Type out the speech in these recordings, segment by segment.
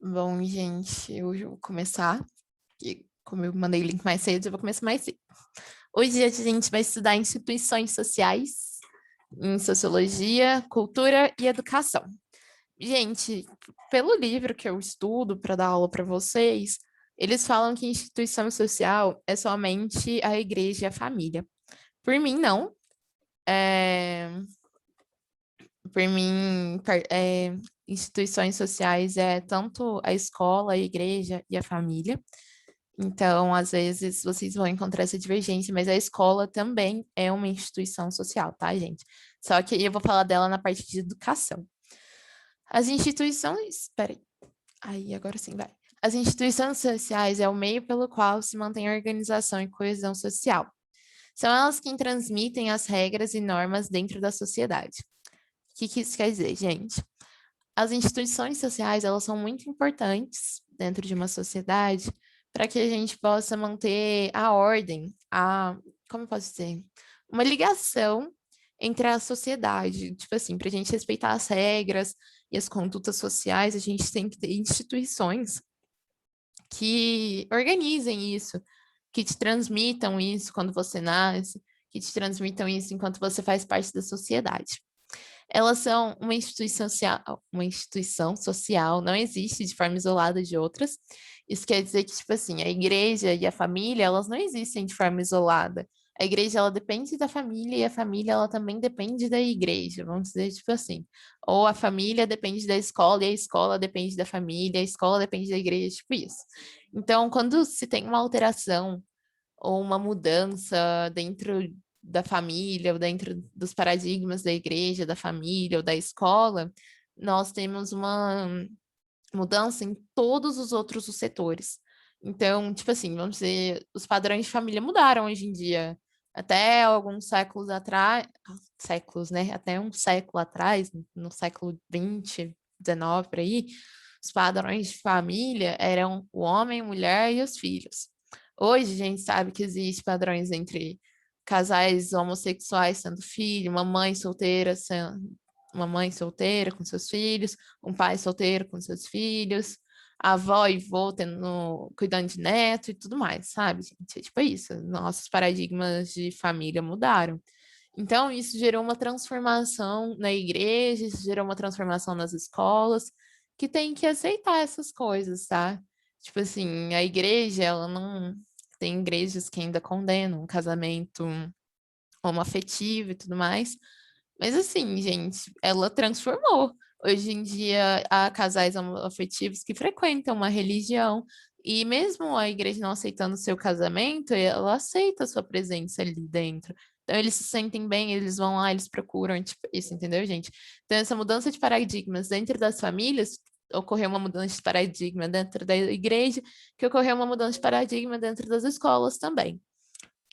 Bom, gente, hoje eu vou começar, que como eu mandei o link mais cedo, eu vou começar mais cedo. Hoje a gente vai estudar instituições sociais em sociologia, cultura e educação. Gente, pelo livro que eu estudo para dar aula para vocês, eles falam que instituição social é somente a igreja e a família. Por mim, não. É, por mim, instituições sociais é tanto a escola, a igreja e a família. Então, às vezes, vocês vão encontrar essa divergência, mas a escola também é uma instituição social, tá, gente? Só que eu vou falar dela na parte de educação. As instituições. Peraí. Aí, agora sim, vai. As instituições sociais é o meio pelo qual se mantém a organização e coesão social. São elas quem transmitem as regras e normas dentro da sociedade. O que que isso quer dizer, gente? As instituições sociais, elas são muito importantes dentro de uma sociedade para que a gente possa manter a ordem, como eu posso dizer? Uma ligação entre a sociedade. Tipo assim, para a gente respeitar as regras e as condutas sociais, a gente tem que ter instituições que organizem isso, que te transmitam isso quando você nasce, que te transmitam isso enquanto você faz parte da sociedade. Elas são uma instituição social, não existe de forma isolada de outras. Isso quer dizer que, tipo assim, a igreja e a família, elas não existem de forma isolada. A igreja, ela depende da família e a família, ela também depende da igreja, vamos dizer, tipo assim. Ou a família depende da escola e a escola depende da família, a escola depende da igreja, tipo isso. Então, quando se tem uma alteração ou uma mudança dentro da família, ou dentro dos paradigmas da igreja, da família ou da escola, nós temos uma mudança em todos os outros setores. Então, tipo assim, vamos dizer, os padrões de família mudaram hoje em dia. Até alguns séculos atrás, séculos, né? Até um século atrás, no século 20, 19, por aí, os padrões de família eram o homem, a mulher e os filhos. Hoje a gente sabe que existe padrões entre casais homossexuais tendo filho, uma mãe solteira com seus filhos, um pai solteiro com seus filhos, avó e vô cuidando de neto e tudo mais, sabe, gente? É tipo isso. Nossos paradigmas de família mudaram. Então, isso gerou uma transformação na igreja, isso gerou uma transformação nas escolas, que tem que aceitar essas coisas, tá? Tipo assim, a igreja, ela não. Tem igrejas que ainda condenam um casamento homoafetivo e tudo mais. Mas assim, gente, ela transformou. Hoje em dia, há casais homoafetivos que frequentam uma religião, e mesmo a igreja não aceitando o seu casamento, ela aceita a sua presença ali dentro. Então, eles se sentem bem, eles vão lá, eles procuram, tipo isso, entendeu, gente? Então, essa mudança de paradigmas dentro das famílias, ocorreu uma mudança de paradigma dentro da igreja, que ocorreu uma mudança de paradigma dentro das escolas também.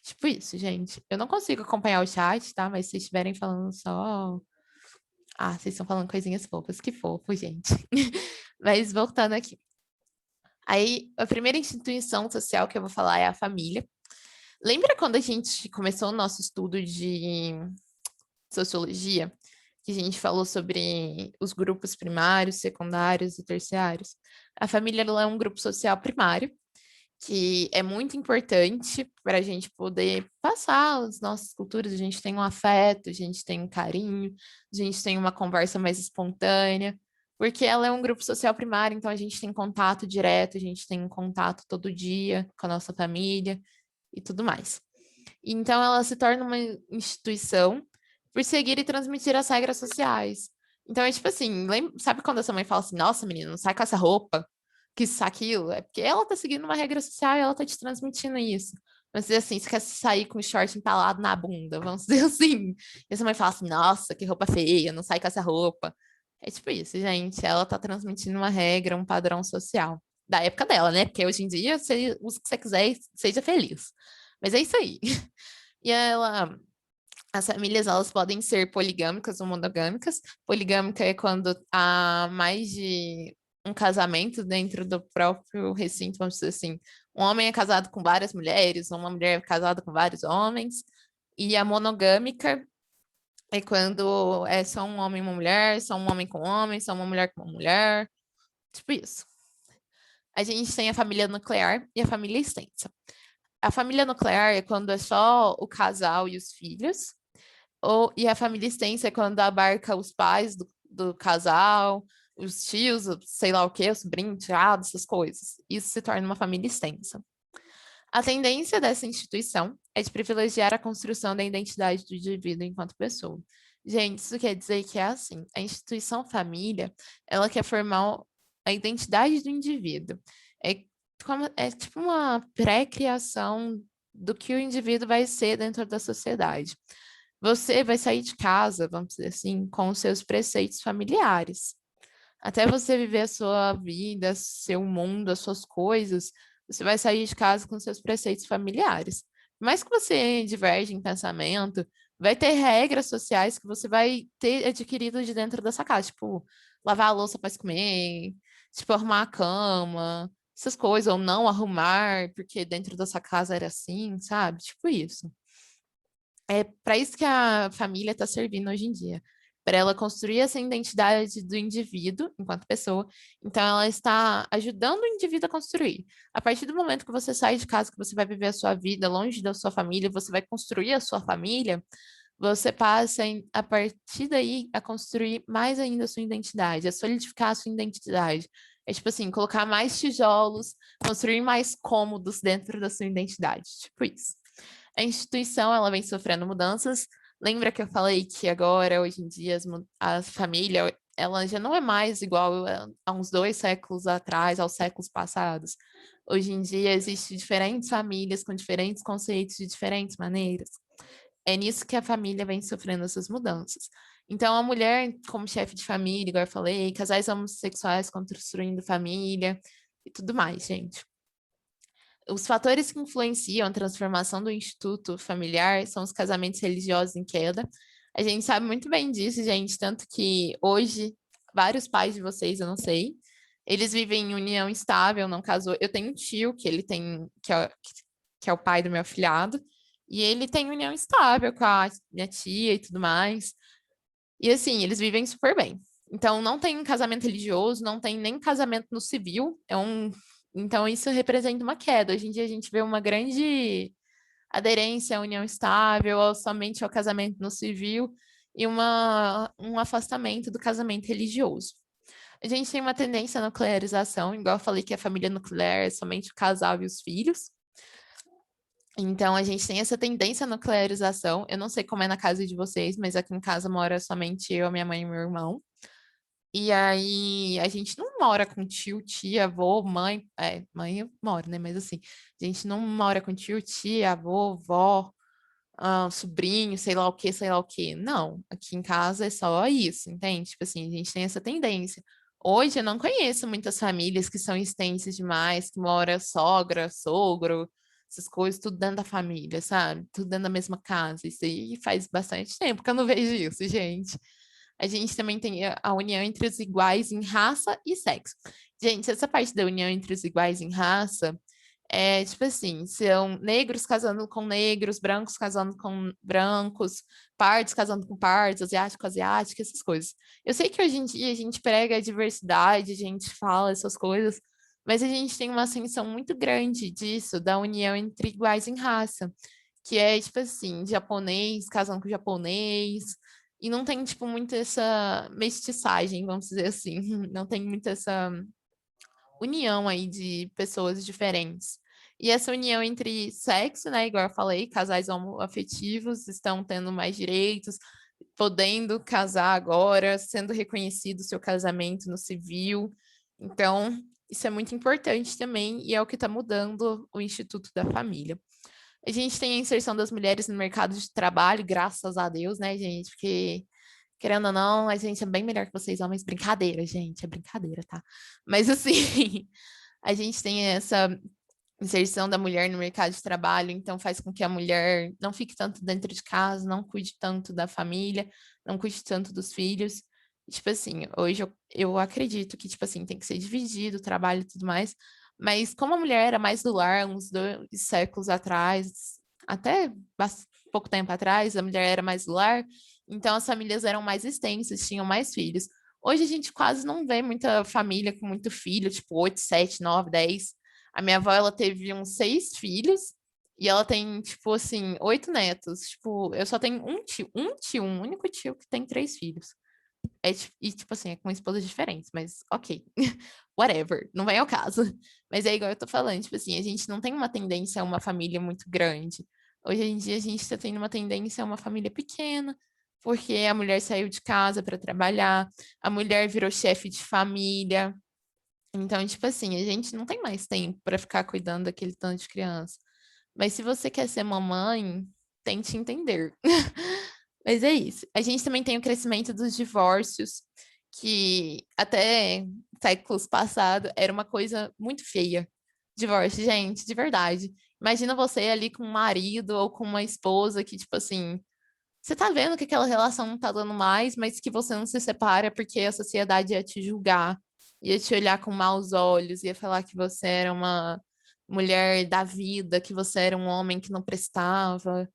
Tipo isso, gente. Eu não consigo acompanhar o chat, tá? Mas se estiverem falando só. Ah, vocês estão falando coisinhas fofas. Que fofo, gente. Mas voltando aqui. Aí, a primeira instituição social que eu vou falar é a família. Lembra quando a gente começou o nosso estudo de sociologia? Que a gente falou sobre os grupos primários, secundários e terciários? A família ela é um grupo social primário que é muito importante para a gente poder passar as nossas culturas. A gente tem um afeto, a gente tem um carinho, a gente tem uma conversa mais espontânea, porque ela é um grupo social primário, então a gente tem contato direto, a gente tem um contato todo dia com a nossa família e tudo mais. Então ela se torna uma instituição por seguir e transmitir as regras sociais. Então é tipo assim, sabe quando a sua mãe fala assim, nossa, menina, não sai com essa roupa, que isso, aquilo? É porque ela tá seguindo uma regra social e ela tá te transmitindo isso. Vamos dizer assim, você quer sair com o short entalado na bunda, vamos dizer assim. E a sua mãe fala assim, nossa, que roupa feia, não sai com essa roupa. É tipo isso, gente. Ela tá transmitindo uma regra, um padrão social. Da época dela, né? Porque hoje em dia, você usa o que você quiser e seja feliz. Mas é isso aí. E as famílias, elas podem ser poligâmicas ou monogâmicas. Poligâmica é quando há mais de um casamento dentro do próprio recinto, vamos dizer assim. Um homem é casado com várias mulheres, uma mulher é casada com vários homens. E a monogâmica é quando é só um homem e uma mulher, só um homem com um homem, só uma mulher com uma mulher. Tipo isso. A gente tem a família nuclear e a família extensa. A família nuclear é quando é só o casal e os filhos, e a família extensa é quando abarca os pais do casal, os tios, sei lá o quê, o sobrinho, enteado, essas coisas. Isso se torna uma família extensa. A tendência dessa instituição é de privilegiar a construção da identidade do indivíduo enquanto pessoa. Gente, isso quer dizer que é assim, a instituição família, ela quer formar a identidade do indivíduo. É tipo uma pré-criação do que o indivíduo vai ser dentro da sociedade. Você vai sair de casa, vamos dizer assim, com os seus preceitos familiares. Até você viver a sua vida, seu mundo, as suas coisas, você vai sair de casa com seus preceitos familiares. Por mais que você diverge em pensamento, vai ter regras sociais que você vai ter adquirido de dentro dessa casa, tipo, lavar a louça para comer, tipo, arrumar a cama, essas coisas, ou não arrumar, porque dentro dessa casa era assim, sabe? Tipo isso. É para isso que a família está servindo hoje em dia, para ela construir essa identidade do indivíduo enquanto pessoa. Então, ela está ajudando o indivíduo a construir. A partir do momento que você sai de casa, que você vai viver a sua vida longe da sua família, você vai construir a sua família, você passa, a partir daí, a construir mais ainda a sua identidade, a solidificar a sua identidade. É tipo assim, colocar mais tijolos, construir mais cômodos dentro da sua identidade. Tipo isso. A instituição, ela vem sofrendo mudanças. Lembra que eu falei que agora, hoje em dia, a família, ela já não é mais igual a uns 2 séculos atrás, aos séculos passados. Hoje em dia, existem diferentes famílias com diferentes conceitos de diferentes maneiras. É nisso que a família vem sofrendo essas mudanças. Então, a mulher, como chefe de família, igual eu falei, casais homossexuais construindo família e tudo mais, gente. Os fatores que influenciam a transformação do instituto familiar são os casamentos religiosos em queda. A gente sabe muito bem disso, gente, tanto que hoje vários pais de vocês, eu não sei, eles vivem em união estável, não casou. Eu tenho um tio que ele tem, que é o pai do meu afilhado, e ele tem união estável com a minha tia e tudo mais. E assim, eles vivem super bem. Então, não tem casamento religioso, não tem nem casamento no civil. Então, isso representa uma queda. Hoje em dia, a gente vê uma grande aderência à união estável, somente ao casamento no civil, e um afastamento do casamento religioso. A gente tem uma tendência à nuclearização, igual eu falei que a família nuclear é somente o casal e os filhos. Então, a gente tem essa tendência à nuclearização. Eu não sei como é na casa de vocês, mas aqui em casa mora somente eu, minha mãe e meu irmão. E aí, a gente não mora com tio, tia, avô, mãe. Mãe eu moro, né? Mas assim, a gente não mora com tio, tia, avô, vó, sobrinho, sei lá o que, sei lá o que. Não, aqui em casa é só isso, entende? Tipo assim, a gente tem essa tendência. Hoje eu não conheço muitas famílias que são extensas demais, que mora sogra, sogro, essas coisas, tudo dentro da família, sabe? Tudo dentro da mesma casa. Isso aí faz bastante tempo que eu não vejo isso, gente. A gente também tem a união entre os iguais em raça e sexo. Gente, essa parte da união entre os iguais em raça é tipo assim, são negros casando com negros, brancos casando com brancos, pardos casando com pardos, asiático com asiático, essas coisas. Eu sei que hoje em dia a gente prega a diversidade, a gente fala essas coisas, mas a gente tem uma ascensão muito grande disso, da união entre iguais em raça, que é tipo assim, japonês casando com japonês, e não tem tipo muito essa mestiçagem, vamos dizer assim, não tem muito essa união aí de pessoas diferentes. E essa união entre sexo, né, igual eu falei, casais homoafetivos estão tendo mais direitos, podendo casar agora, sendo reconhecido o seu casamento no civil. Então, isso é muito importante também e é o que está mudando o Instituto da Família. A gente tem a inserção das mulheres no mercado de trabalho, graças a Deus, né, gente? Porque querendo ou não, a gente é bem melhor que vocês, homens. Brincadeira, gente, é brincadeira, tá? Mas assim, a gente tem essa inserção da mulher no mercado de trabalho, então faz com que a mulher não fique tanto dentro de casa, não cuide tanto da família, não cuide tanto dos filhos. Tipo assim, hoje eu acredito que, tipo assim, tem que ser dividido o trabalho e tudo mais, mas como a mulher era mais do lar, uns 2 séculos atrás, até pouco tempo atrás, a mulher era mais do lar, então as famílias eram mais extensas, tinham mais filhos. Hoje a gente quase não vê muita família com muito filho, tipo 8, 7, 9, 10. A minha avó, ela teve uns 6 filhos e ela tem, tipo assim, 8 netos. Tipo, eu só tenho um único tio que tem 3 filhos. E, tipo assim, é com esposas diferentes, mas ok. Whatever, não vem ao caso. Mas é igual eu tô falando, tipo assim, a gente não tem uma tendência a uma família muito grande. Hoje em dia a gente tá tendo uma tendência a uma família pequena, porque a mulher saiu de casa para trabalhar, a mulher virou chefe de família. Então, tipo assim, a gente não tem mais tempo para ficar cuidando daquele tanto de criança. Mas se você quer ser mamãe, tente entender. Mas é isso. A gente também tem o crescimento dos divórcios, que até séculos passados era uma coisa muito feia. Divórcio, gente, de verdade. Imagina você ali com um marido ou com uma esposa que, tipo assim, você tá vendo que aquela relação não tá dando mais, mas que você não se separa porque a sociedade ia te julgar, ia te olhar com maus olhos, ia falar que você era uma mulher da vida, que você era um homem que não prestava.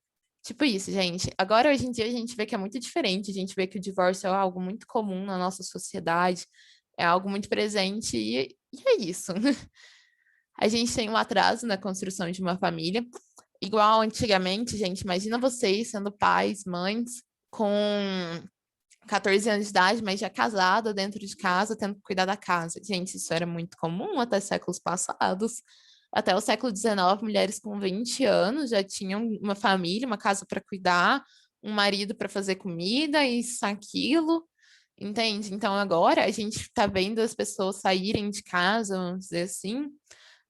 Tipo isso, gente. Agora, hoje em dia, a gente vê que é muito diferente. A gente vê que o divórcio é algo muito comum na nossa sociedade, é algo muito presente, e é isso. A gente tem um atraso na construção de uma família. Igual antigamente, gente, imagina vocês sendo pais, mães, com 14 anos de idade, mas já casada dentro de casa, tendo que cuidar da casa. Gente, isso era muito comum até séculos passados. Até o século XIX, mulheres com 20 anos já tinham uma família, uma casa para cuidar, um marido para fazer comida, isso, aquilo. Entende? Então agora a gente está vendo as pessoas saírem de casa, vamos dizer assim,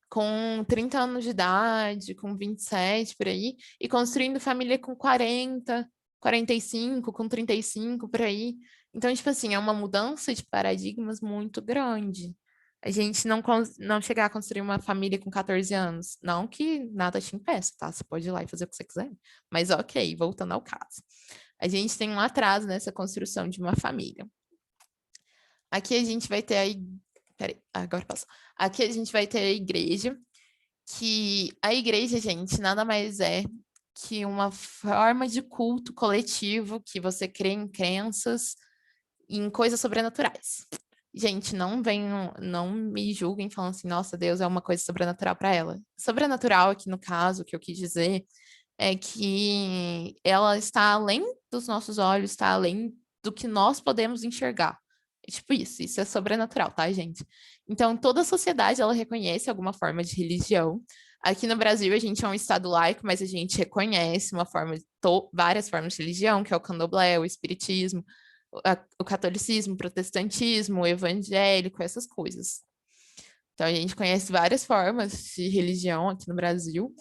com 30 anos de idade, com 27 por aí, e construindo família com 40, 45, com 35 por aí. Então, tipo assim, é uma mudança de paradigmas muito grande. A gente não chegar a construir uma família com 14 anos. Não que nada te impeça, tá? Você pode ir lá e fazer o que você quiser. Mas ok, voltando ao caso. A gente tem um atraso nessa construção de uma família. Aqui a gente vai ter a. Peraí, agora posso. Aqui a gente vai ter a igreja, que a igreja, gente, nada mais é que uma forma de culto coletivo que você crê em crenças, em coisas sobrenaturais. Gente, não me julguem falando assim, nossa, Deus é uma coisa sobrenatural para ela. Sobrenatural aqui no caso, o que eu quis dizer é que ela está além dos nossos olhos, está além do que nós podemos enxergar. É tipo isso é sobrenatural, tá, gente? Então, toda a sociedade, ela reconhece alguma forma de religião. Aqui no Brasil, a gente é um estado laico, mas a gente reconhece várias formas de religião, que é o candomblé, o espiritismo, o catolicismo, o protestantismo, o evangélico, essas coisas. Então, a gente conhece várias formas de religião aqui no Brasil.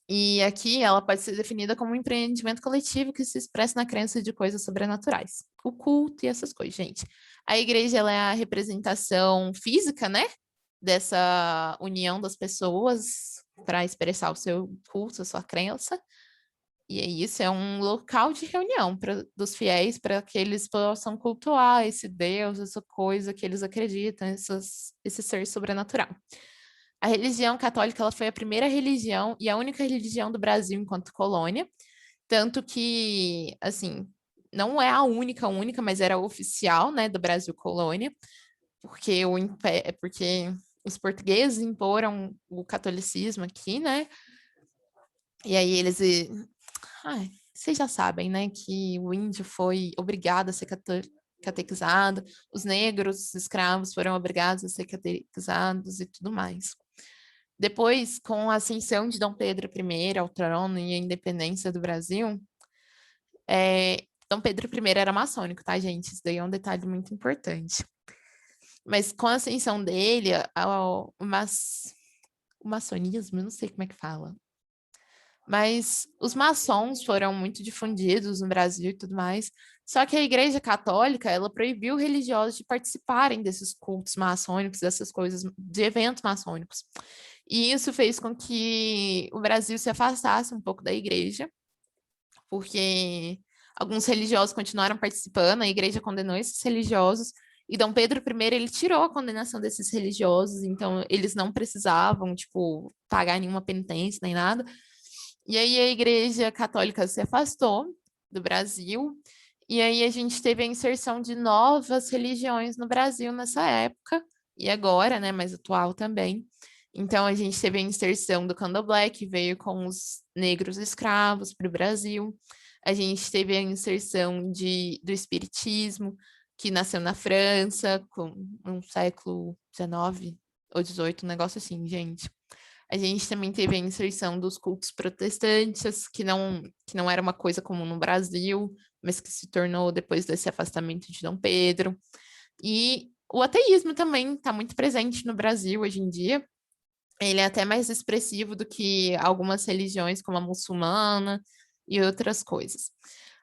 E aqui ela pode ser definida como um empreendimento coletivo que se expressa na crença de coisas sobrenaturais. O culto e essas coisas, gente. A igreja ela é a representação física, né? Dessa união das pessoas para expressar o seu culto, a sua crença. E é isso, é um local de reunião dos fiéis para que eles possam cultuar esse Deus, essa coisa que eles acreditam, esse ser sobrenatural. A religião católica ela foi a primeira religião e a única religião do Brasil enquanto colônia, tanto que, assim, não é a única, mas era a oficial, né, do Brasil colônia, porque os portugueses imporam o catolicismo aqui, né? E aí ai, vocês já sabem, né, que o índio foi obrigado a ser catequizado, os negros, os escravos foram obrigados a ser catequizados e tudo mais. Depois, com a ascensão de Dom Pedro I ao trono e a independência do Brasil, Dom Pedro I era maçônico, tá, gente? Isso daí é um detalhe muito importante. Mas com a ascensão dele, o maçonismo, eu não sei como é que fala, mas os maçons foram muito difundidos no Brasil e tudo mais. Só que a Igreja Católica, ela proibiu religiosos de participarem desses cultos maçônicos, dessas coisas, de eventos maçônicos. E isso fez com que o Brasil se afastasse um pouco da igreja, porque alguns religiosos continuaram participando, a igreja condenou esses religiosos, e Dom Pedro I, ele tirou a condenação desses religiosos, então eles não precisavam, tipo, pagar nenhuma penitência nem nada. E aí a igreja católica se afastou do Brasil, E aí a gente teve a inserção de novas religiões no Brasil nessa época, e agora, né, mais atual também. Então a gente teve a inserção do Candomblé, que veio com os negros escravos para o Brasil. A gente teve a inserção do Espiritismo, que nasceu na França, no século XIX ou XVIII, um negócio assim, gente. A gente também teve a inserção dos cultos protestantes, que não era uma coisa comum no Brasil, mas que se tornou depois desse afastamento de Dom Pedro. E o ateísmo também está muito presente no Brasil hoje em dia. Ele é até mais expressivo do que algumas religiões, como a muçulmana e outras coisas.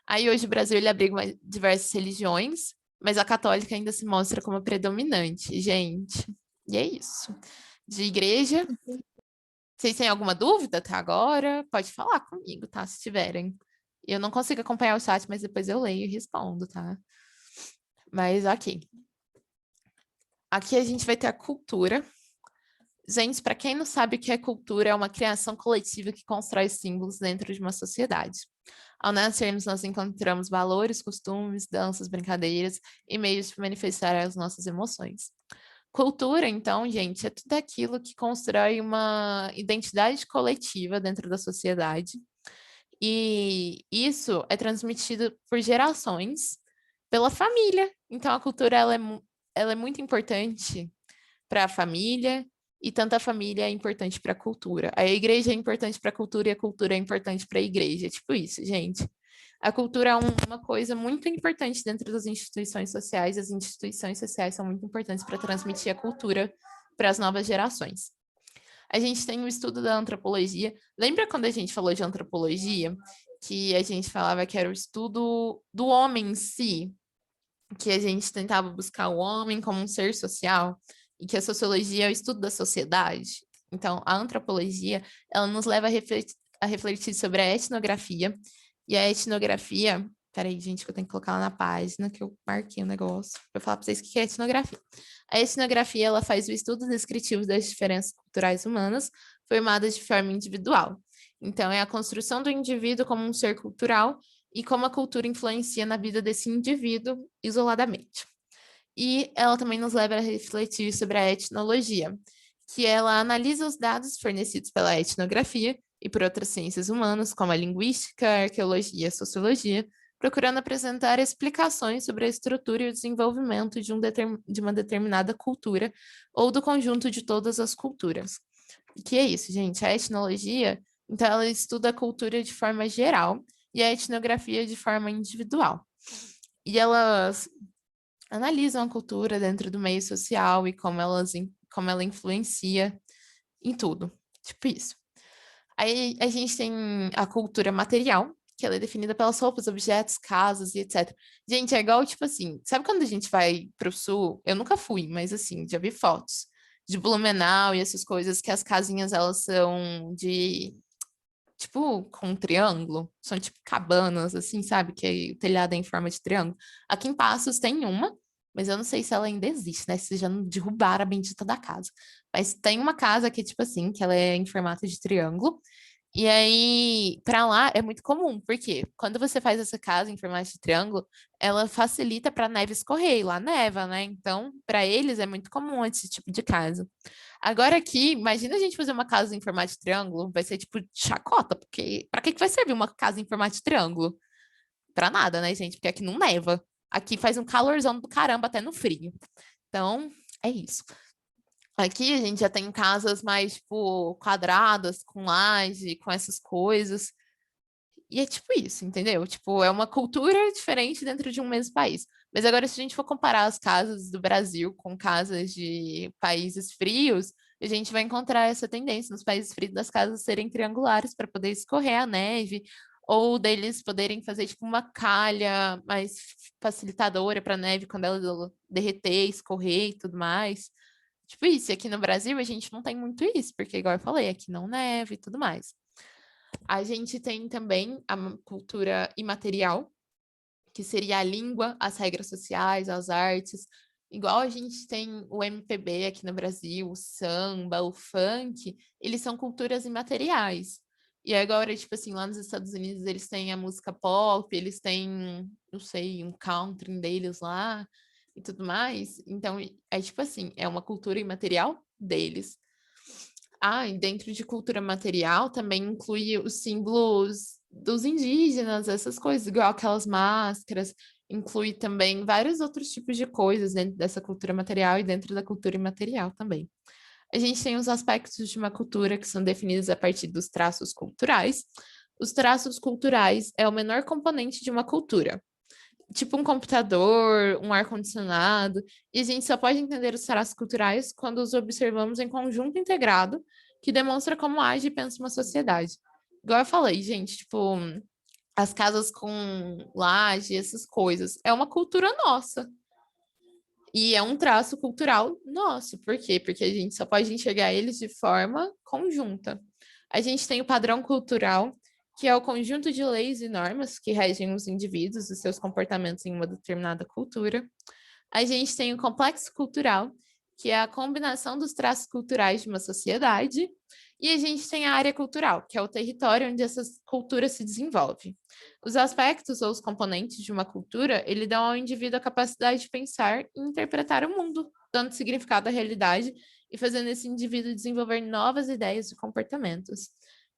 Aí hoje o Brasil ele abriga diversas religiões, mas a católica ainda se mostra como predominante, gente. E é isso. De igreja, vocês têm alguma dúvida até agora? Pode falar comigo, tá? Se tiverem. Eu não consigo acompanhar o chat, mas depois eu leio e respondo, tá? Mas ok. Aqui a gente vai ter a cultura. Gente, para quem não sabe o que é cultura, é uma criação coletiva que constrói símbolos dentro de uma sociedade. Ao nascermos, nós encontramos valores, costumes, danças, brincadeiras e meios de manifestar as nossas emoções. Cultura, então, gente, é tudo aquilo que constrói uma identidade coletiva dentro da sociedade. E isso é transmitido por gerações, pela família. Então, a cultura ela é muito importante para a família, e tanto a família é importante para a cultura. A igreja é importante para a cultura e a cultura é importante para a igreja. Tipo isso, gente. A cultura é uma coisa muito importante dentro das instituições sociais. As instituições sociais são muito importantes para transmitir a cultura para as novas gerações. A gente tem o estudo da antropologia. Lembra quando a gente falou de antropologia? Que a gente falava que era o estudo do homem em si, que a gente tentava buscar o homem como um ser social, e que a sociologia é o estudo da sociedade. Então, a antropologia, ela nos leva a refletir sobre a etnografia, e a etnografia, peraí, gente, que eu tenho que colocar lá na página, que eu marquei o negócio, para falar para vocês o que é etnografia. A etnografia, ela faz o estudo descritivo das diferenças culturais humanas, formadas de forma individual. Então, é a construção do indivíduo como um ser cultural e como a cultura influencia na vida desse indivíduo isoladamente. E ela também nos leva a refletir sobre a etnologia, que ela analisa os dados fornecidos pela etnografia e por outras ciências humanas, como a linguística, a arqueologia e a sociologia, procurando apresentar explicações sobre a estrutura e o desenvolvimento de uma determinada cultura ou do conjunto de todas as culturas. O que é isso, gente? A etnologia, então, ela estuda a cultura de forma geral e a etnografia de forma individual. E elas analisam a cultura dentro do meio social e como ela influencia em tudo. Tipo isso. Aí a gente tem a cultura material, que ela é definida pelas roupas, objetos, casas e etc. Gente, é igual, tipo assim, sabe quando a gente vai pro sul? Eu nunca fui, mas assim, já vi fotos de Blumenau e essas coisas, que as casinhas, elas são de tipo, com um triângulo. São tipo cabanas, assim, sabe? Que o telhado é em forma de triângulo. Aqui em Passos tem uma, mas eu não sei se ela ainda existe, né? Se já não derrubaram a bendita da casa. Mas tem uma casa que é tipo assim, que ela é em formato de triângulo. E aí, para lá é muito comum, porque quando você faz essa casa em formato de triângulo, ela facilita para a neve escorrer, e lá neva, né? Então, para eles é muito comum esse tipo de casa. Agora aqui, imagina a gente fazer uma casa em formato de triângulo, vai ser tipo chacota, porque para que vai servir uma casa em formato de triângulo? Para nada, né, gente? Porque aqui não neva. Aqui faz um calorzão do caramba até no frio. Então, é isso. Aqui a gente já tem casas mais, tipo, quadradas, com laje, com essas coisas. E é tipo isso, entendeu? Tipo, é uma cultura diferente dentro de um mesmo país. Mas agora, se a gente for comparar as casas do Brasil com casas de países frios, a gente vai encontrar essa tendência nos países frios das casas serem triangulares para poder escorrer a neve, ou deles poderem fazer tipo uma calha mais facilitadora para a neve quando ela derreter, escorrer e tudo mais. Tipo isso, e aqui no Brasil a gente não tem muito isso, porque igual eu falei, aqui não neve e tudo mais. A gente tem também a cultura imaterial, que seria a língua, as regras sociais, as artes. Igual a gente tem o MPB aqui no Brasil, o samba, o funk, eles são culturas imateriais. E agora, tipo assim, lá nos Estados Unidos eles têm a música pop, eles têm, não sei, um country deles lá e tudo mais. Então, é tipo assim, é uma cultura imaterial deles. Ah, e dentro de cultura material também inclui os símbolos dos indígenas, essas coisas, igual aquelas máscaras, inclui também vários outros tipos de coisas dentro dessa cultura material e dentro da cultura imaterial também. A gente tem os aspectos de uma cultura que são definidos a partir dos traços culturais. Os traços culturais é o menor componente de uma cultura, tipo um computador, um ar-condicionado, e a gente só pode entender os traços culturais quando os observamos em conjunto integrado, que demonstra como age e pensa uma sociedade. Igual eu falei, gente, tipo, as casas com laje, essas coisas, é uma cultura nossa. E é um traço cultural nosso. Por quê? Porque a gente só pode enxergar eles de forma conjunta. A gente tem o padrão cultural, que é o conjunto de leis e normas que regem os indivíduos e seus comportamentos em uma determinada cultura. A gente tem o complexo cultural, que é a combinação dos traços culturais de uma sociedade. E a gente tem a área cultural, que é o território onde essas culturas se desenvolvem. Os aspectos ou os componentes de uma cultura, ele dão ao indivíduo a capacidade de pensar e interpretar o mundo, dando significado à realidade e fazendo esse indivíduo desenvolver novas ideias e comportamentos.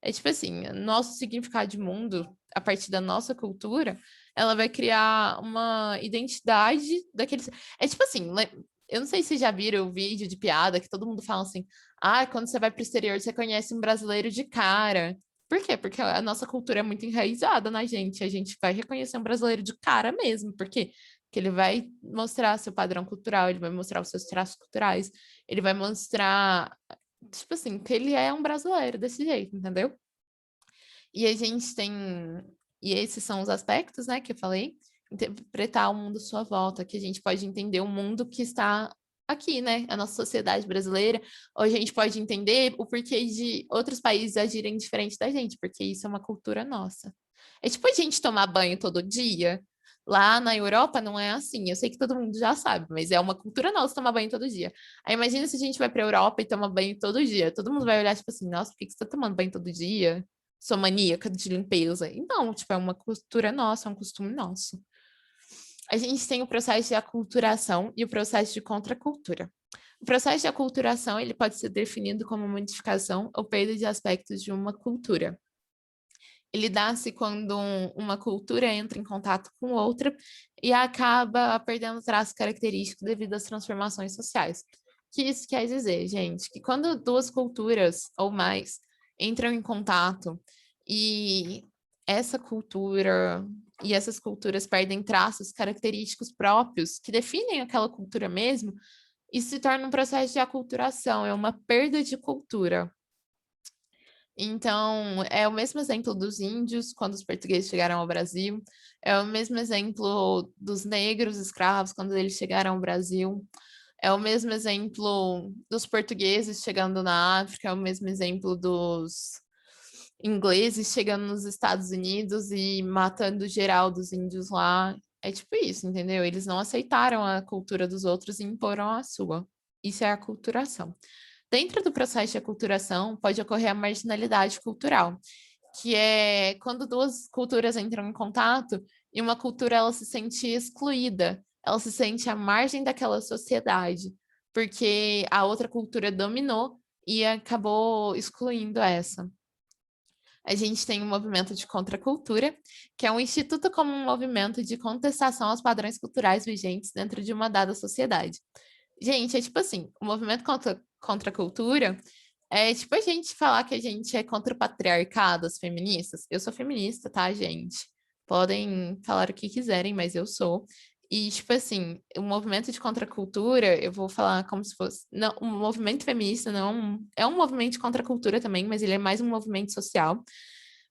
É tipo assim, nosso significado de mundo, a partir da nossa cultura, ela vai criar uma identidade daqueles. É tipo assim, eu não sei se já viram o vídeo de piada que todo mundo fala assim: ah, quando você vai para o exterior, você conhece um brasileiro de cara. Por quê? Porque a nossa cultura é muito enraizada na gente. A gente vai reconhecer um brasileiro de cara mesmo. Por quê? Porque ele vai mostrar seu padrão cultural, ele vai mostrar os seus traços culturais, ele vai mostrar, tipo assim, que ele é um brasileiro desse jeito, entendeu? E a gente tem. E esses são os aspectos, né, que eu falei. Interpretar o mundo à sua volta, que a gente pode entender o mundo que está aqui, né? A nossa sociedade brasileira, ou a gente pode entender o porquê de outros países agirem diferente da gente, porque isso é uma cultura nossa. É tipo a gente tomar banho todo dia. Lá na Europa não é assim. Eu sei que todo mundo já sabe, mas é uma cultura nossa tomar banho todo dia. Aí imagina se a gente vai para a Europa e toma banho todo dia. Todo mundo vai olhar tipo assim, nossa, por que você está tomando banho todo dia? Sou maníaca de limpeza. E não, tipo, é uma cultura nossa, é um costume nosso. A gente tem o processo de aculturação e o processo de contracultura. O processo de aculturação, ele pode ser definido como modificação ou perda de aspectos de uma cultura. Ele dá-se quando uma cultura entra em contato com outra e acaba perdendo traços característicos devido às transformações sociais. O que isso quer dizer, gente? Que quando duas culturas ou mais entram em contato e essa cultura e essas culturas perdem traços característicos próprios que definem aquela cultura mesmo, isso se torna um processo de aculturação, é uma perda de cultura. Então, é o mesmo exemplo dos índios, quando os portugueses chegaram ao Brasil, é o mesmo exemplo dos negros escravos, quando eles chegaram ao Brasil, é o mesmo exemplo dos portugueses chegando na África, é o mesmo exemplo dos ingleses chegando nos Estados Unidos e matando geral dos índios lá. É tipo isso, entendeu? Eles não aceitaram a cultura dos outros e imporam a sua. Isso é a aculturação. Dentro do processo de aculturação, pode ocorrer a marginalidade cultural, que é quando duas culturas entram em contato e uma cultura ela se sente excluída, ela se sente à margem daquela sociedade, porque a outra cultura dominou e acabou excluindo essa. A gente tem o movimento de contracultura, que é um instituto como um movimento de contestação aos padrões culturais vigentes dentro de uma dada sociedade. Gente, é tipo assim, o movimento contra a cultura é tipo a gente falar que a gente é contra o patriarcado, as feministas. Eu sou feminista, tá, gente? Podem falar o que quiserem, mas eu sou. E, tipo assim, o movimento de contracultura, eu vou falar como se fosse. Não, o movimento feminista não é um movimento de contracultura também, mas ele é mais um movimento social.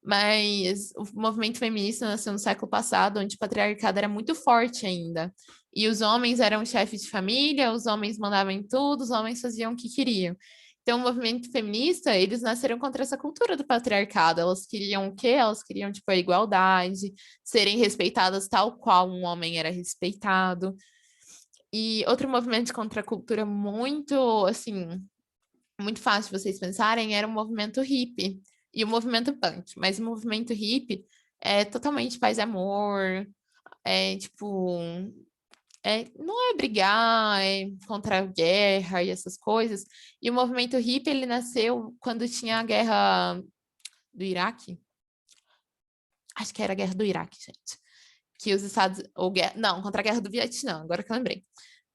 Mas o movimento feminista nasceu no século passado, onde o patriarcado era muito forte ainda. E os homens eram chefes de família, os homens mandavam em tudo, os homens faziam o que queriam. Então, o movimento feminista, eles nasceram contra essa cultura do patriarcado. Elas queriam o quê? Elas queriam, tipo, a igualdade, serem respeitadas tal qual um homem era respeitado. E outro movimento contra a cultura muito, assim, muito fácil de vocês pensarem, era o movimento hippie, e o movimento punk. Mas o movimento hippie é totalmente paz e amor, é tipo, não é brigar, é contra a guerra e essas coisas. E o movimento hippie, ele nasceu quando tinha a guerra do Iraque. Acho que era a guerra do Iraque, gente. Que os Estados... não, contra a guerra do Vietnã, agora que eu lembrei.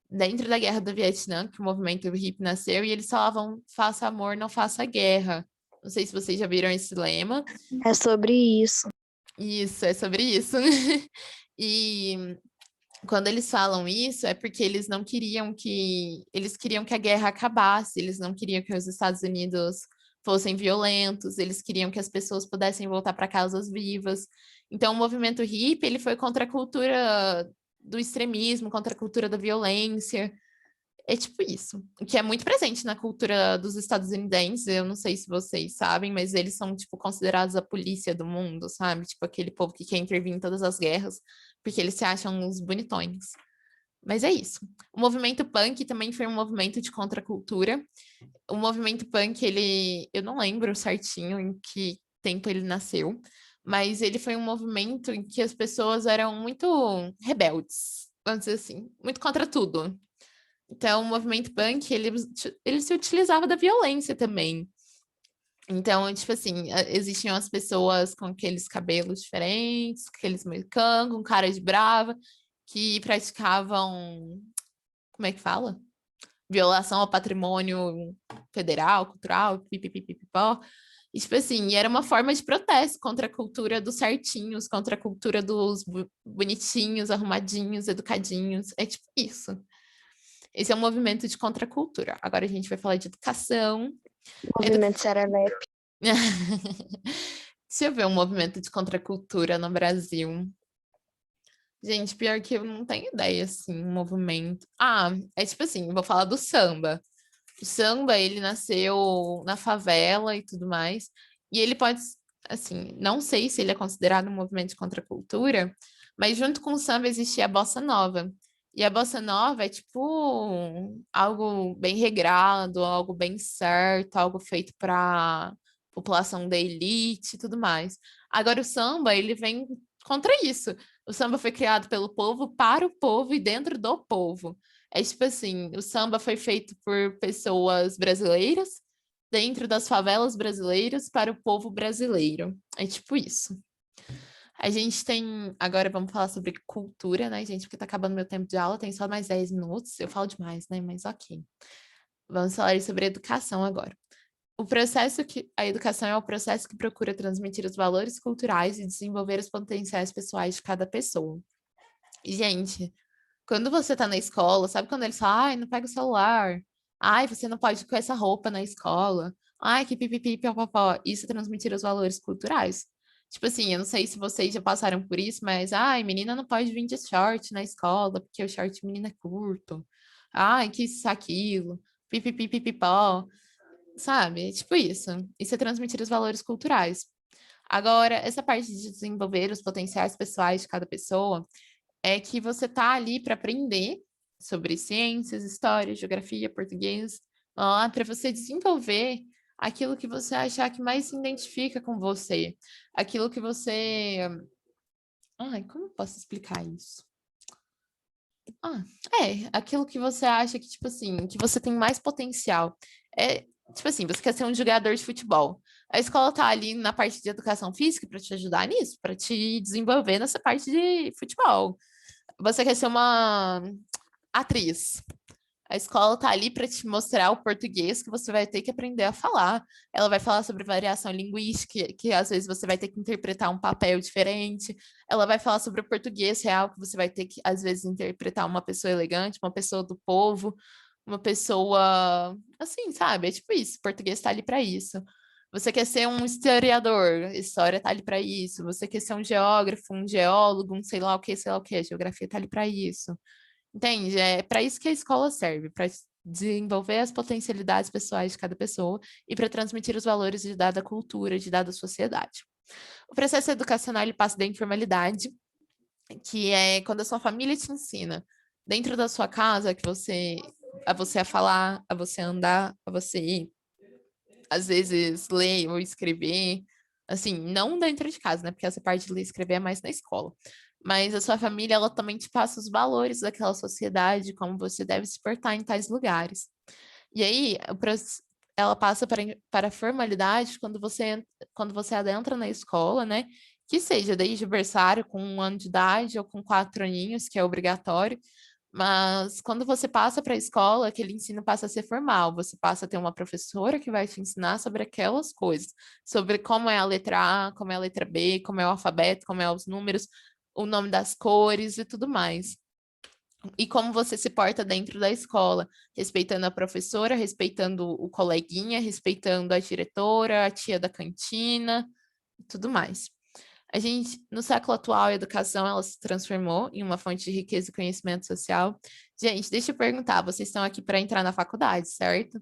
Dentro da guerra do Vietnã, que o movimento hippie nasceu, e eles falavam, faça amor, não faça guerra. Não sei se vocês já viram esse lema. É sobre isso. Isso, é sobre isso. E quando eles falam isso, é porque eles não queriam que... Eles queriam que a guerra acabasse, eles não queriam que os Estados Unidos fossem violentos, eles queriam que as pessoas pudessem voltar para casas vivas. Então, o movimento hippie, ele foi contra a cultura do extremismo, contra a cultura da violência. É tipo isso, o que é muito presente na cultura dos estadunidenses. Eu não sei se vocês sabem, mas eles são, tipo, considerados a polícia do mundo, sabe? Tipo, aquele povo que quer intervir em todas as guerras, porque eles se acham uns bonitões. Mas é isso. O movimento punk também foi um movimento de contracultura. O movimento punk, ele... Eu não lembro certinho em que tempo ele nasceu, mas ele foi um movimento em que as pessoas eram muito rebeldes, vamos dizer assim, muito contra tudo. Então, o movimento punk, ele se utilizava da violência também. Então, tipo assim, existiam as pessoas com aqueles cabelos diferentes, aqueles moicanos, com cara de brava, que praticavam, como é que fala? Violação ao patrimônio federal, cultural, pipipipipó. E, tipo assim, era uma forma de protesto contra a cultura dos certinhos, contra a cultura dos bonitinhos, arrumadinhos, educadinhos. É tipo isso. Esse é um movimento de contracultura. Agora a gente vai falar de educação. Movimento Serelepe. Deixa eu ver um movimento de contracultura no Brasil. Gente, pior que eu não tenho ideia, assim, um movimento. Ah, é tipo assim, vou falar do samba. O samba, ele nasceu na favela e tudo mais. E ele pode, assim, não sei se ele é considerado um movimento de contracultura, mas junto com o samba existia a bossa nova. E a bossa nova é tipo algo bem regrado, algo bem certo, algo feito para população da elite e tudo mais. Agora o samba, ele vem contra isso. O samba foi criado pelo povo, para o povo e dentro do povo. É tipo assim, o samba foi feito por pessoas brasileiras, dentro das favelas brasileiras, para o povo brasileiro. É tipo isso. A gente tem. Agora vamos falar sobre cultura, né, gente? Porque tá acabando meu tempo de aula, tem só mais 10 minutos. Eu falo demais, né? Mas ok. Vamos falar sobre educação agora. A educação é o processo que procura transmitir os valores culturais e desenvolver os potenciais pessoais de cada pessoa. E, gente, quando você tá na escola, sabe quando eles falam, ai, não pega o celular, ai, você não pode ir com essa roupa na escola, ai, que pipipi, papapó. Isso é transmitir os valores culturais. Tipo assim, eu não sei se vocês já passaram por isso, mas, ai, menina não pode vir de short na escola, porque o short de menina é curto. Ai, que isso, aquilo, pipipi, pipipó, sabe? Tipo isso. Isso é transmitir os valores culturais. Agora, essa parte de desenvolver os potenciais pessoais de cada pessoa, é que você tá ali para aprender sobre ciências, história, geografia, português, para você desenvolver aquilo que você achar que mais se identifica com você, aquilo que você... Ai, como eu posso explicar isso? Ah, aquilo que você acha que, tipo assim, que você tem mais potencial. É, tipo assim, você quer ser um jogador de futebol. A escola tá ali na parte de educação física para te ajudar nisso, para te desenvolver nessa parte de futebol. Você quer ser uma atriz. A escola tá ali para te mostrar o português que você vai ter que aprender a falar. Ela vai falar sobre variação linguística, que às vezes você vai ter que interpretar um papel diferente. Ela vai falar sobre o português real, que você vai ter que, às vezes, interpretar uma pessoa elegante, uma pessoa do povo, uma pessoa assim, sabe? É tipo isso, o português tá ali para isso. Você quer ser um historiador, história tá ali para isso. Você quer ser um geógrafo, um geólogo, um sei lá o que, a geografia tá ali para isso. Entende? É para isso que a escola serve, para desenvolver as potencialidades pessoais de cada pessoa e para transmitir os valores de dada cultura, de dada sociedade. O processo educacional ele passa da informalidade, que é quando a sua família te ensina dentro da sua casa que você a falar, a você andar, a você ir, às vezes, ler ou escrever, assim, não dentro de casa, né? Porque essa parte de ler e escrever é mais na escola. Mas a sua família, ela também te passa os valores daquela sociedade, como você deve se portar em tais lugares. E aí, ela passa para a formalidade quando você adentra na escola, né? Que seja desde o berçário, com 1 ano de idade, ou com 4 aninhos, que é obrigatório. Mas quando você passa para a escola, aquele ensino passa a ser formal. Você passa a ter uma professora que vai te ensinar sobre aquelas coisas, sobre como é a letra A, como é a letra B, como é o alfabeto, como é os números, o nome das cores e tudo mais. E como você se porta dentro da escola, respeitando a professora, respeitando o coleguinha, respeitando a diretora, a tia da cantina, e tudo mais. A gente, no século atual, a educação ela se transformou em uma fonte de riqueza e conhecimento social. Gente, deixa eu perguntar, vocês estão aqui para entrar na faculdade, certo?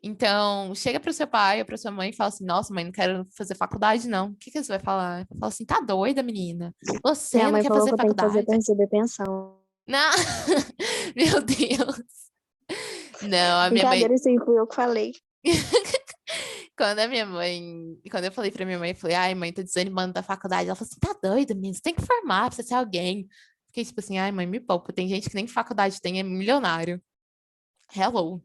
Então, chega para o seu pai ou para sua mãe e fala assim: Nossa, mãe, não quero fazer faculdade, não. O que que você vai falar? Fala assim: Tá doida, menina? Minha Você não mãe quer falou fazer que eu tenho que fazer faculdade? para receber pensão. Não, meu Deus. Não, a minha mãe. Brincadeira, isso aí fui eu que falei. Quando a minha mãe. Quando eu falei pra minha mãe, eu falei, ai, mãe, tô desanimando da faculdade. Ela falou assim: tá doida, menina, você tem que formar, precisa ser alguém. Fiquei tipo assim, ai, mãe, me poupa. Tem gente que nem faculdade tem, é milionário. Hello.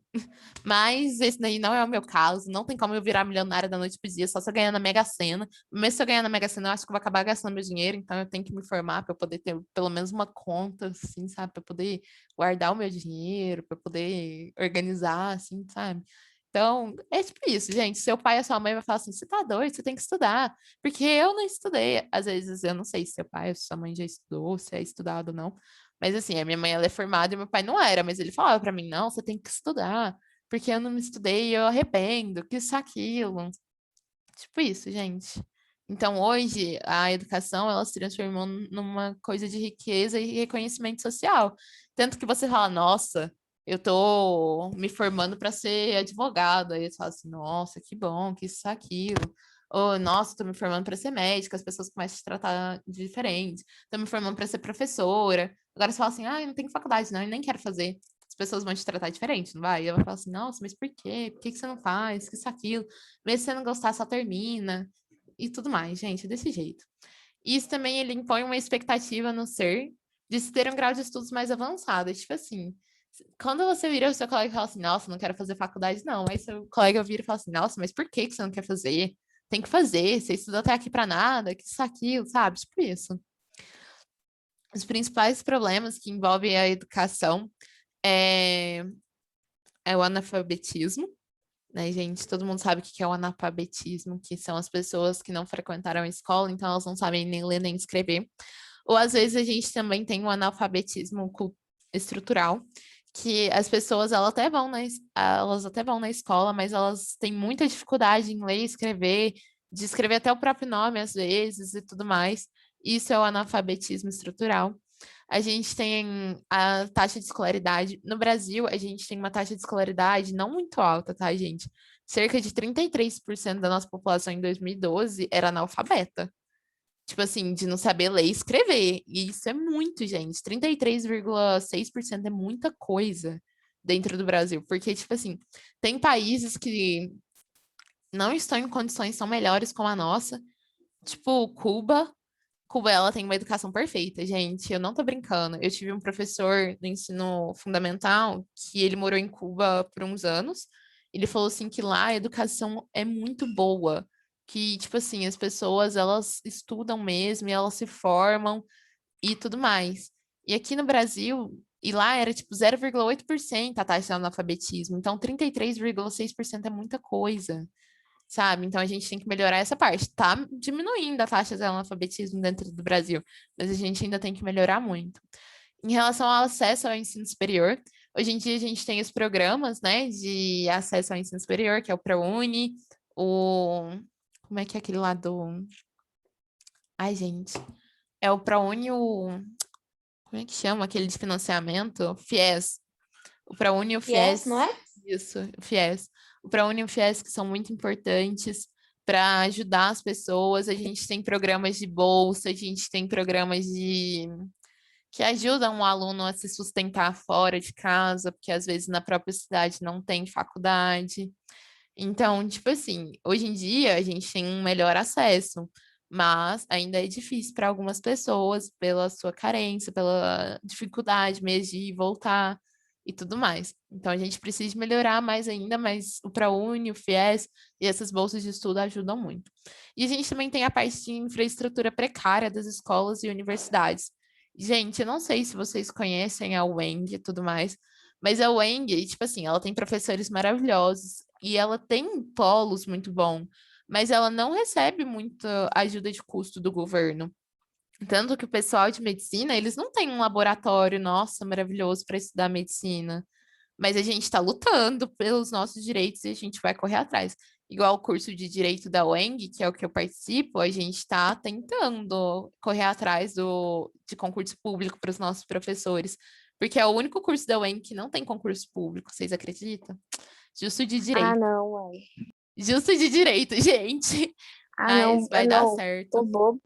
Mas esse daí não é o meu caso. Não tem como eu virar milionária da noite pro dia, só se eu ganhar na Mega Sena. Mesmo se eu ganhar na Mega Sena, eu acho que eu vou acabar gastando meu dinheiro, então eu tenho que me formar para eu poder ter pelo menos uma conta, assim, sabe? Para poder guardar o meu dinheiro, para poder organizar, assim, sabe? Então, é tipo isso, gente. Seu pai e sua mãe vai falar assim: você tá doido, você tem que estudar. Porque eu não estudei. Às vezes eu não sei se seu pai ou sua mãe já estudou, se é estudado ou não. Mas assim, a minha mãe ela é formada e meu pai não era, mas ele falava para mim: não, você tem que estudar porque eu não me estudei, eu arrependo, que isso, aquilo. Tipo isso, gente. Então, hoje, a educação, ela se transformou numa coisa de riqueza e reconhecimento social. Tanto que você fala, nossa, eu tô me formando para ser advogada. Aí você fala assim, nossa, que bom, que isso, aquilo. Ou, nossa, tô me formando para ser médica, as pessoas começam a te tratar de diferente. Tô me formando para ser professora. Agora você fala assim, ah, eu não tenho faculdade, não, e nem quero fazer. As pessoas vão te tratar diferente, não vai? E ela fala assim, nossa, mas por quê? Por que que você não faz? Que isso, aquilo? Mesmo se você não gostar, só termina. E tudo mais, gente, é desse jeito. Isso também, ele impõe uma expectativa no ser de se ter um grau de estudos mais avançado. Tipo assim, quando você vira o seu colega e fala assim, nossa, não quero fazer faculdade, não. Aí seu colega vira e fala assim, nossa, mas por que que você não quer fazer? Tem que fazer, você estudou até aqui pra nada, que isso, aquilo, sabe? Tipo isso. Os principais problemas que envolvem a educação é, é o analfabetismo, né, gente? Todo mundo sabe o que é o analfabetismo, que são as pessoas que não frequentaram a escola, então elas não sabem nem ler nem escrever. Ou às vezes a gente também tem o analfabetismo estrutural, que as pessoas elas até vão na escola, mas elas têm muita dificuldade em ler e escrever, de escrever até o próprio nome às vezes e tudo mais. Isso é o analfabetismo estrutural. A gente tem a taxa de escolaridade. No Brasil, a gente tem uma taxa de escolaridade não muito alta, tá, gente? Cerca de 33% da nossa população em 2012 era analfabeta. Tipo assim, de não saber ler e escrever. E isso é muito, gente. 33,6% é muita coisa dentro do Brasil. Porque, tipo assim, tem países que não estão em condições tão melhores como a nossa. Tipo, Cuba. Cuba, ela tem uma educação perfeita, gente. Eu não tô brincando. Eu tive um professor no ensino fundamental que ele morou em Cuba por uns anos. Ele falou assim que lá a educação é muito boa, que tipo assim, as pessoas elas estudam mesmo, e elas se formam e tudo mais. E aqui no Brasil, e lá era tipo 0,8% a taxa de analfabetismo. Então 33,6% é muita coisa, sabe? Então a gente tem que melhorar essa parte. Tá diminuindo a taxa de analfabetismo dentro do Brasil, mas a gente ainda tem que melhorar muito. Em relação ao acesso ao ensino superior, hoje em dia a gente tem os programas, né, de acesso ao ensino superior, que é o ProUni, o... Como é que é aquele lá do... Ai, gente. É o ProUni, o... Como é que chama aquele de financiamento? FIES. O ProUni e o Yes, não FIES. é? Isso, o FIES. O ProUni e o FIES que são muito importantes para ajudar as pessoas. A gente tem programas de bolsa, a gente tem programas de que ajudam o aluno a se sustentar fora de casa, porque às vezes na própria cidade não tem faculdade. Então, tipo assim, hoje em dia a gente tem um melhor acesso, mas ainda é difícil para algumas pessoas pela sua carência, pela dificuldade mesmo de ir e voltar e tudo mais. Então a gente precisa melhorar mais ainda, mas o ProUni, o FIES e essas bolsas de estudo ajudam muito. E a gente também tem a parte de infraestrutura precária das escolas e universidades. Gente, eu não sei se vocês conhecem a UENG e tudo mais, mas a UENG, tipo assim, ela tem professores maravilhosos e ela tem polos muito bons, mas ela não recebe muita ajuda de custo do governo. Tanto que o pessoal de medicina, eles não têm um laboratório, nossa, maravilhoso para estudar medicina. Mas a gente está lutando pelos nossos direitos e a gente vai correr atrás. Igual o curso de direito da UENG, que é o que eu participo, a gente está tentando correr atrás de concurso público para os nossos professores, porque é o único curso da UENG que não tem concurso público, vocês acreditam? Justo de Ah, direito. não, ué. Justo de direito, gente. Ah, Mas não, vai dar não, tô certo. bobo.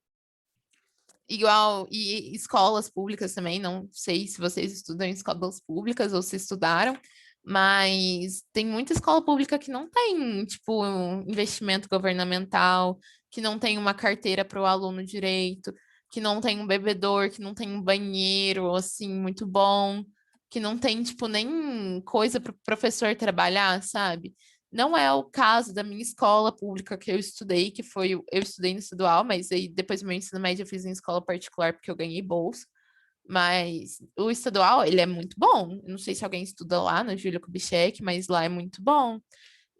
Igual, e escolas públicas também, não sei se vocês estudam em escolas públicas ou se estudaram, mas tem muita escola pública que não tem, tipo, um investimento governamental, que não tem uma carteira para o aluno direito, que não tem um bebedor, que não tem um banheiro, assim, muito bom, que não tem, tipo, nem coisa para o professor trabalhar, sabe? Não é o caso da minha escola pública que eu estudei, que foi, eu estudei no estadual, mas aí depois do meu ensino médio eu fiz em escola particular porque eu ganhei bolsa. Mas o estadual, ele é muito bom. Eu não sei se alguém estuda lá na Júlia Kubitschek, mas lá é muito bom.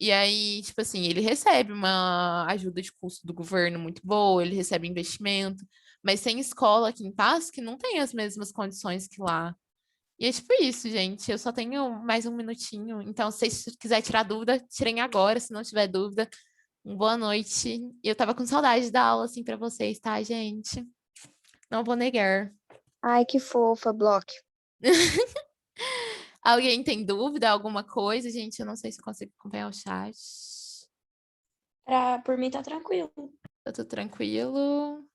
E aí, tipo assim, ele recebe uma ajuda de custo do governo muito boa, ele recebe investimento, mas tem escola aqui em Paz que não tem as mesmas condições que lá. E é tipo isso, gente. Eu só tenho mais um minutinho. Então, se vocês quiserem tirar dúvida, tirem agora. Se não tiver dúvida, boa noite. E eu tava com saudade da aula, assim, pra vocês, tá, gente? Não vou negar. Ai, que fofa, Block. Alguém tem dúvida, alguma coisa? Gente, eu não sei se eu consigo acompanhar o chat. Por mim tá tranquilo. Eu tô tranquilo.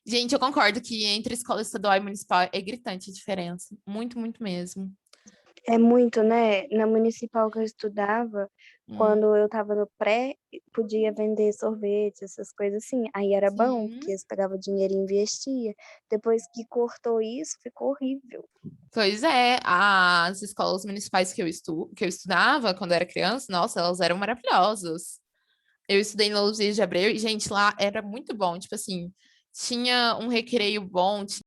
Gente, eu concordo que entre escola estadual e municipal é gritante a diferença. Muito, muito mesmo. É muito, né? Na municipal que eu estudava, Hum, quando eu tava no pré, podia vender sorvete, essas coisas assim. Aí era bom, sim. porque eles pegavam dinheiro e investia. Depois que cortou isso, ficou horrível. Pois é, as escolas municipais que eu estudava quando eu era criança, nossa, elas eram maravilhosas. Eu estudei na Luzias de Abreu e, gente, lá era muito bom. Tipo assim, tinha um recreio bom,